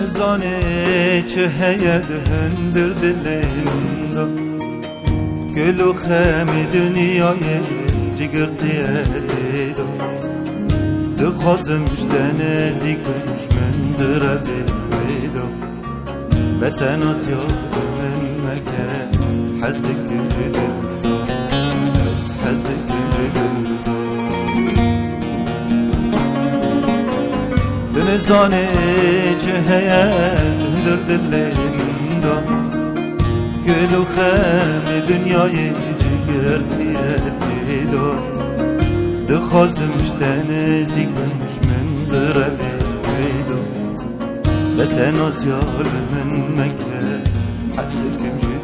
زانه چه هید هندر دلندا گل و خم دنیای جگرتیه دیدا دخوازم جدن زیکنش من دربه بیدا بسنات یاد من مکه حزدک جدل بس حزدک جدل دنزانه چه هید در دلندا گل و خم دنیای جگرتیه دیدا دخوازم جدن زیکنش من دربه بیدا بس نازیال من مکه حزدکم جدل